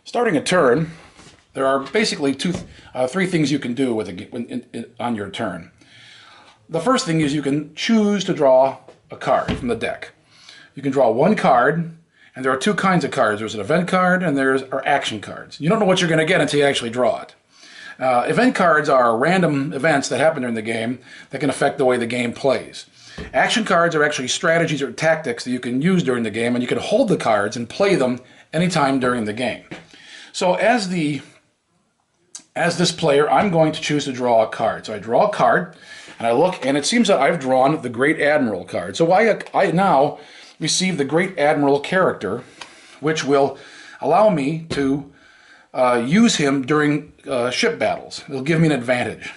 Starting a turn, there are basically three things you can do with on your turn. The first thing is you can choose to draw a card from the deck. You can draw one card, and there are two kinds of cards. There's an event card and there are action cards. You don't know what you're going to get until you actually draw it. Event cards are random events that happen during the game that can affect the way the game plays. Action cards are actually strategies or tactics that you can use during the game, and you can hold the cards and play them anytime during the game. So as this player, I'm going to choose to draw a card. So I draw a card, and I look, and it seems that I've drawn the Great Admiral card. So I now receive the Great Admiral character, which will allow me to use him during ship battles. It'll give me an advantage.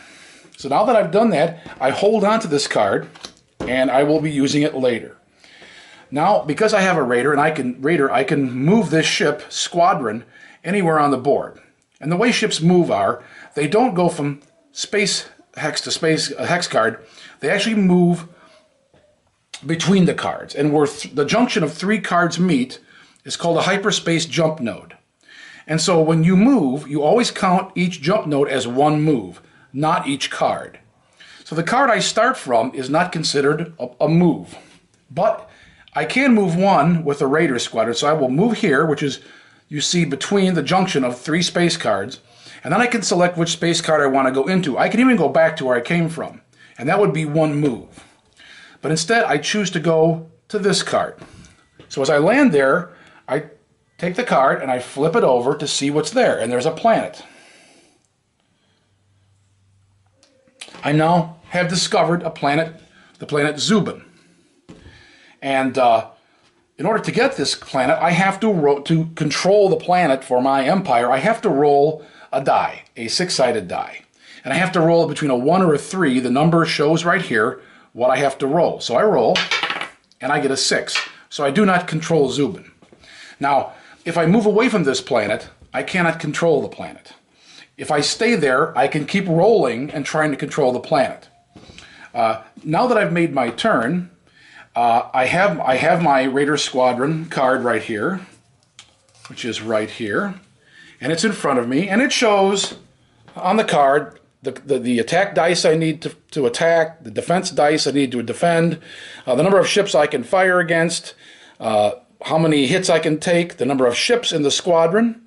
So now that I've done that, I hold on to this card, and I will be using it later. Now, because I have a raider, and I can move this ship, Squadron, anywhere on the board. And the way ships move they don't go from space hex to space hex card. They actually move between the cards. And where the junction of three cards meet is called a hyperspace jump node. And so when you move, you always count each jump node as one move, not each card. So the card I start from is not considered a move. But I can move one with a Raider Squadron. So I will move here, which is, you see, between the junction of three space cards. And then I can select which space card I want to go into. I can even go back to where I came from. And that would be one move. But instead, I choose to go to this card. So as I land there, I take the card and I flip it over to see what's there. And there's a planet. I now have discovered a planet, the planet Zubin. And in order to get this planet, I have to control the planet for my empire, I have to roll a die, a six-sided die. And I have to roll between a 1 or a 3. The number shows right here what I have to roll. So I roll, and I get a 6. So I do not control Zubin. Now, if I move away from this planet, I cannot control the planet. If I stay there, I can keep rolling and trying to control the planet. Now that I've made my turn, I have my Raider Squadron card right here, which is right here, and it's in front of me, and it shows on the card the attack dice I need to attack, the defense dice I need to defend, the number of ships I can fire against, how many hits I can take, the number of ships in the squadron,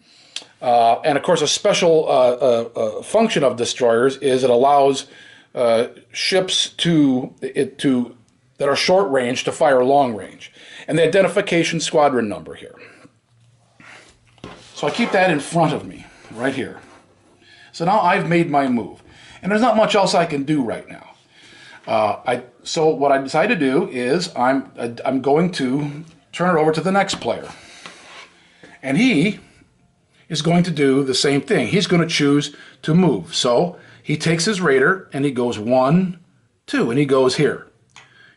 and of course a special function of destroyers is it allows ships that are short range to fire long range, and the identification squadron number here. So I keep that in front of me right here. So now I've made my move, and there's not much else I can do right now. So what I decide to do is I'm going to turn it over to the next player, and he is going to do the same thing. He's going to choose to move. So he takes his raider and he goes 1, 2, and he goes here.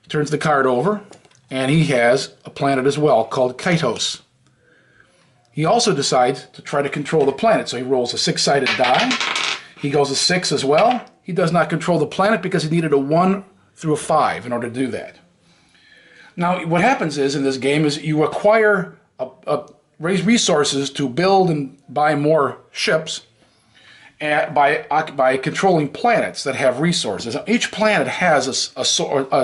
He turns the card over, and he has a planet as well called Kaitos. He also decides to try to control the planet, so he rolls a 6-sided die. He goes a 6 as well. He does not control the planet because he needed a 1 through a 5 in order to do that. Now, what happens is in this game is you acquire raise resources to build and buy more ships by controlling planets that have resources. Each planet has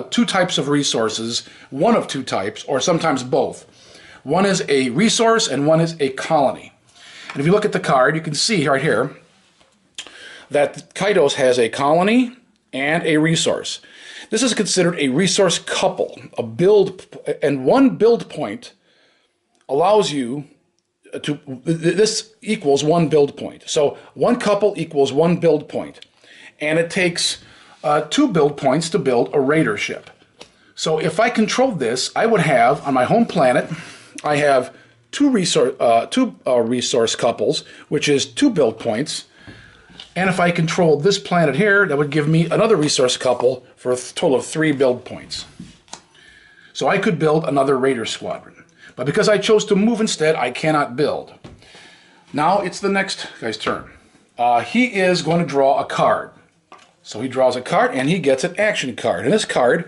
two types of resources, one of two types, or sometimes both. One is a resource and one is a colony. And if you look at the card, you can see right here that Kaitos has a colony and a resource. This is considered a resource couple, and one build point allows you to, this equals one build point. So one couple equals one build point. And it takes 2 build points to build a raider ship. So if I controlled this, I would have, on my home planet, I have two resource couples, which is 2 build points. And if I controlled this planet here, that would give me another resource couple for a total of 3 build points. So I could build another raider squadron. But because I chose to move instead, I cannot build. Now it's the next guy's turn. He is going to draw a card. So he draws a card and he gets an action card. And this card,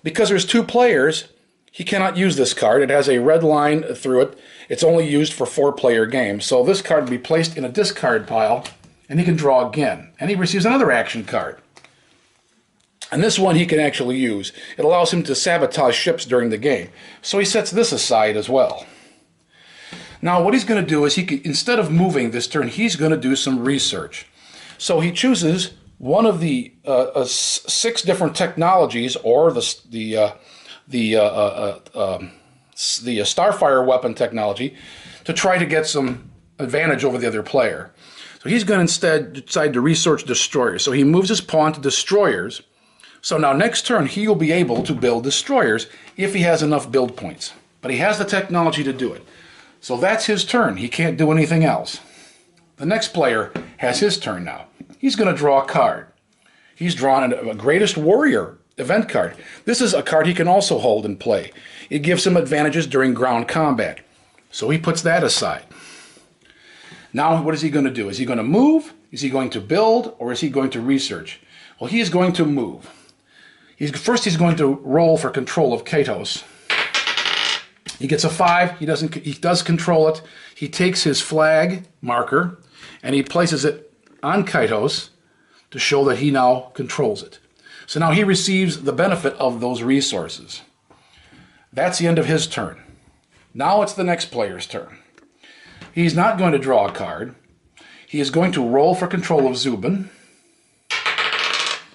because there's 2 players, he cannot use this card. It has a red line through it. It's only used for 4-player games. So this card will be placed in a discard pile, and he can draw again. And he receives another action card. And this one he can actually use. It allows him to sabotage ships during the game. So he sets this aside as well. Now what he's going to do is, instead of moving this turn, he's going to do some research. So he chooses one of the 6 different technologies, or the Starfire weapon technology, to try to get some advantage over the other player. So he's going to instead decide to research destroyers. So he moves his pawn to destroyers. So now next turn he will be able to build destroyers if he has enough build points. But he has the technology to do it. So that's his turn. He can't do anything else. The next player has his turn now. He's going to draw a card. He's drawn a Greatest Warrior event card. This is a card he can also hold and play. It gives him advantages during ground combat. So he puts that aside. Now what is he going to do? Is he going to move? Is he going to build? Or is he going to research? Well, he is going to move. First he's going to roll for control of Kaitos. He gets a 5. He does control it. He takes his flag marker and he places it on Kaitos to show that he now controls it. So now he receives the benefit of those resources. That's the end of his turn. Now it's the next player's turn. He's not going to draw a card. He is going to roll for control of Zubin.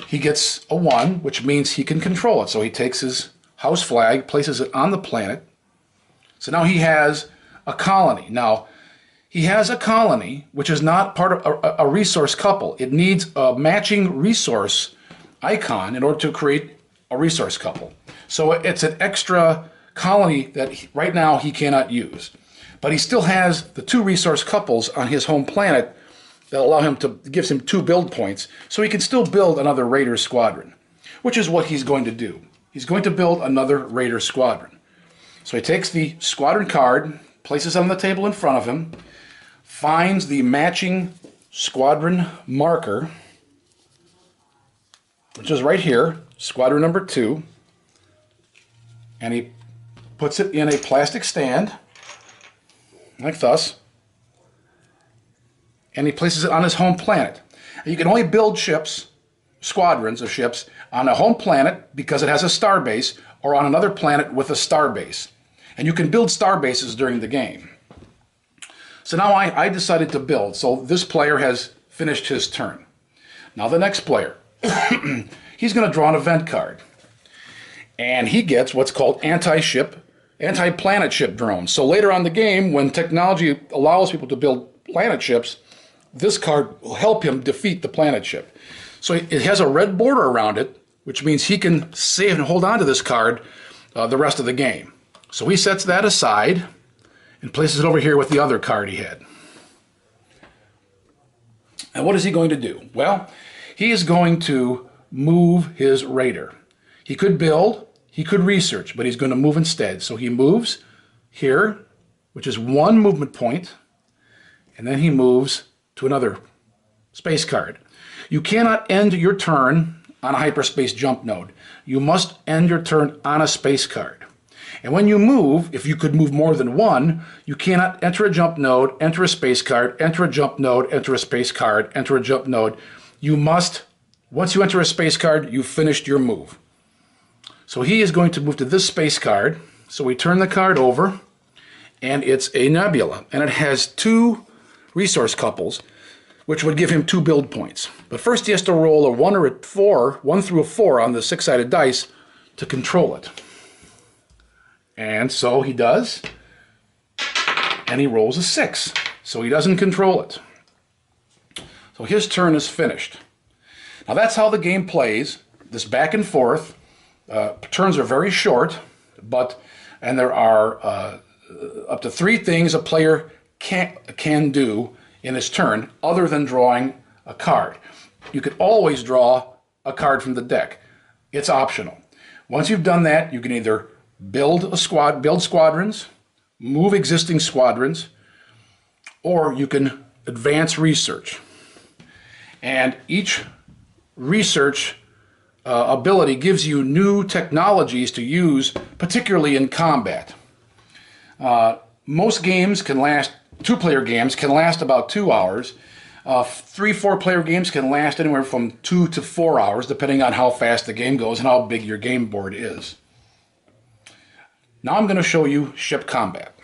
He gets a 1, which means he can control it. So he takes his house flag, places it on the planet. So now he has a colony. Now, he has a colony which is not part of a resource couple. It needs a matching resource icon in order to create a resource couple. So it's an extra colony that right now he cannot use. But he still has the 2 resource couples on his home planet that allow him to, gives him 2 build points, so he can still build another Raider squadron, which is what he's going to do. He's going to build another Raider squadron. So he takes the squadron card, places it on the table in front of him, finds the matching squadron marker, which is right here, squadron number 2, and he puts it in a plastic stand, like thus, and he places it on his home planet. You can only build ships, squadrons of ships, on a home planet because it has a star base, or on another planet with a star base. And you can build star bases during the game. So now I decided to build. So this player has finished his turn. Now the next player, he's going to draw an event card. And he gets what's called anti-planet ship drones. So later on in the game, when technology allows people to build planet ships, this card will help him defeat the planet ship. So it has a red border around it, which means he can save and hold on to this card the rest of the game. So he sets that aside and places it over here with the other card he had. And what is he going to do? Well, he is going to move his Raider. He could build, he could research, but he's going to move instead. So he moves here, which is 1 movement point, and then he moves to another space card. You cannot end your turn on a hyperspace jump node. You must end your turn on a space card. And when you move, if you could move more than 1, you cannot enter a jump node, enter a space card, enter a jump node, enter a space card, enter a jump node. You must, once you enter a space card, you've finished your move. So he is going to move to this space card. So we turn the card over, and it's a nebula. And it has 2 resource couples, which would give him 2 build points. But first he has to roll a 1 or a 4, 1 through a 4 on the 6-sided dice to control it. And so he does, and he rolls a 6. So he doesn't control it. So his turn is finished. Now that's how the game plays, this back and forth. Turns are very short, and there are up to 3 things a player can do in his turn other than drawing a card. You can always draw a card from the deck. It's optional. Once you've done that, you can either build squadrons, move existing squadrons, or you can advance research. And each research ability gives you new technologies to use, particularly in combat. Most games can last, two-player games can last about 2 hours. 3, 4-player games can last anywhere from 2 to 4 hours, depending on how fast the game goes and how big your game board is. Now I'm going to show you ship combat.